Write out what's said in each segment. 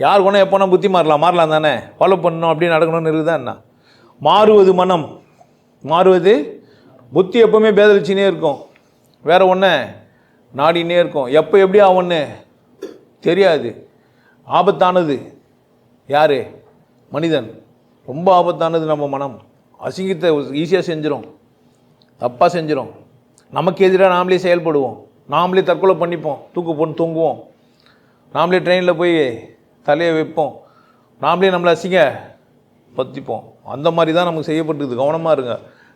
யார் கொண்டா எப்போனா புத்தி மாறலாம் தானே, ஃபாலோ பண்ணணும் அப்படி நடக்கணும்னு இருக்குதா என்ன? மாறுவது மனம், மாறுவது புத்தி எப்போவுமே பேதலிச்சினே இருக்கும், வேற ஒன்று நாடினே இருக்கும். எப்போ எப்படி ஆகும்னு தெரியாது. ஆபத்தானது யார்? மனிதன். ரொம்ப ஆபத்தானது நம்ம மனம். அசிங்கத்தை ஈஸியாக செஞ்சிடும், தப்பாக செஞ்சிடும். நமக்கு எதிராக நாமளே செயல்படுவோம், நாமளே தற்கொலை பண்ணிப்போம், தூக்கு போட்டு தூங்குவோம், நாமளே ட்ரெயினில் போய் தலையை வைப்போம், நாமளே நம்மளை அசிங்க பற்றிப்போம். அந்த மாதிரி தான் நமக்கு செய்யப்பட்டுருது. கவனமாக இருங்க.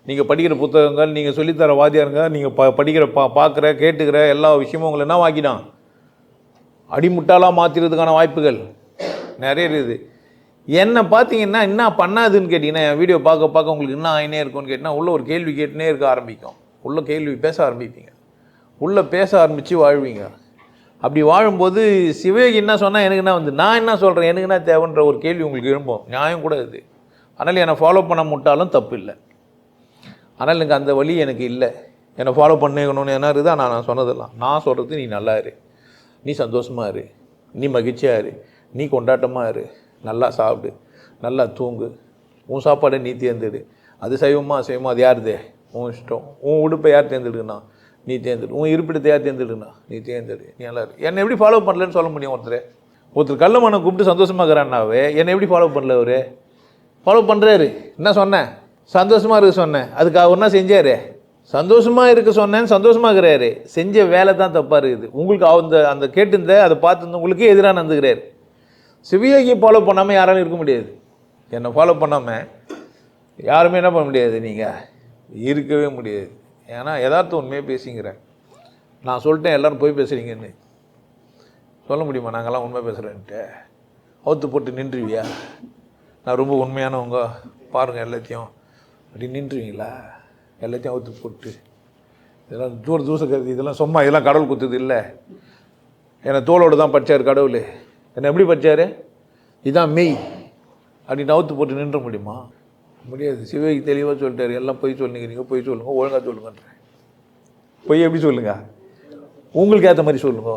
நீங்கள் படிக்கிற புத்தகங்கள், நீங்கள் சொல்லித்தர வாத்தியாருங்க, நீங்கள் படிக்கிற பார்க்குற கேட்டுக்கிற எல்லா விஷயமும் உங்களை என்ன வாக்கிடான் அடிமுட்டாலாக மாற்றிறதுக்கான வாய்ப்புகள் நிறைய இருக்குது. என்னை பார்த்தீங்கன்னா என்ன பண்ணாதுன்னு கேட்டிங்கன்னா, என் வீடியோ பார்க்க உங்களுக்கு என்ன ஆயினே இருக்கும்னு கேட்டிங்கன்னா, உள்ளே ஒரு கேள்வி கேட்டுனே இருக்க ஆரம்பிக்கும். உள்ளே கேள்வி பேச ஆரம்பிப்பீங்க, உள்ளே பேச ஆரம்பித்து வாழ்வீங்க. அப்படி வாழும்போது சிவயோகி என்ன சொன்னால் எனக்கு என்ன வந்து, நான் என்ன சொல்கிறேன், எனக்கு என்ன தேவைன்ற ஒரு கேள்வி உங்களுக்கு எழும்போம். நியாயம் கூட இது. அதனால் என்னை ஃபாலோ பண்ண முட்டாலும் தப்பு இல்லை. ஆனால் எனக்கு அந்த வழி எனக்கு இல்லை. என்னை ஃபாலோ பண்ணிக்கணும்னு என்ன இருக்குதா? நான் சொன்னதெல்லாம் நான் சொல்கிறது, நீ நல்லா இரு, நீ சந்தோஷமாக இரு, நீ மகிழ்ச்சியாக இரு, நீ கொண்டாட்டமாக இரு, நல்லா சாப்பிடு, நல்லா தூங்கு, உன் சாப்பாடை நீ தேர்ந்தெடு. அது செய்வோமா அது யாருதே உன் இஷ்டம். உன் உடுப்பை யார் தேர்ந்தெடுக்கணா? நீ தேர்ந்தெடு. உன் இருப்பிடத்தை யார் தேர்ந்தெடுக்கணா? நீ தேர்ந்தெடு. நீ நல்லா இரு. என்னை எப்படி ஃபாலோ பண்ணலன்னு சொல்ல முடியும்? ஒருத்தர் கள்ளமனை கூப்பிட்டு சந்தோஷமாக இருக்கிறான்னாவே என்னை எப்படி ஃபாலோ பண்ணல? அவர் ஃபாலோ பண்ணுறாரு. என்ன சொன்னேன்? சந்தோஷமாக இருக்க சொன்னேன். அதுக்கு அவர் என்ன செஞ்சார்? சந்தோஷமாக இருக்க சொன்னேன்னு சந்தோஷமாக இருக்கிறாரு. செஞ்ச வேலை தான் தப்பாக இருக்குது. உங்களுக்கு அந்த கேட்டிருந்த அதை பார்த்துருந்த உங்களுக்கே எதிராக நடந்துக்கிறார். சிவயோகியை ஃபாலோ பண்ணாமல் யாராலும் இருக்க முடியாது. என்னை ஃபாலோ பண்ணாமல் யாருமே என்ன பண்ண முடியாது, நீங்கள் இருக்கவே முடியாது. ஏன்னா யதார்த்தம் உண்மையாக பேசிங்கிறேன். நான் சொல்லிட்டேன் எல்லோரும் போய் பேசுகிறீங்கன்னு சொல்ல முடியுமா? நாங்கள்லாம் உண்மை பேசுகிறேன்ட்டு அவுத்து போட்டு நின்றுவியா? நான் ரொம்ப உண்மையானவங்க பாருங்கள் எல்லாத்தையும் அப்படி நின்றுவீங்களா? எல்லாத்தையும் அவுத்து போட்டு இதெல்லாம் தூச கருதி இதெல்லாம் சும்மா இதெல்லாம் கடவுள் குத்துது இல்லை. என்னை தோளோடு தான் படித்தார் கடவுள். என்னை எப்படி படித்தார்? இதுதான் மெய் அப்படின்னு அவுத்து போட்டு நின்ற முடியுமா? முடியாது. சிவயோகி தெளிவாக சொல்லிட்டார், எல்லாம் பொய் சொல்லிக்கிறீங்க, பொய் சொல்லுங்கள், ஒழுங்காக சொல்லுங்கன்றேன். பொய் எப்படி சொல்லுங்கள்? உங்களுக்கு ஏற்ற மாதிரி சொல்லுங்க.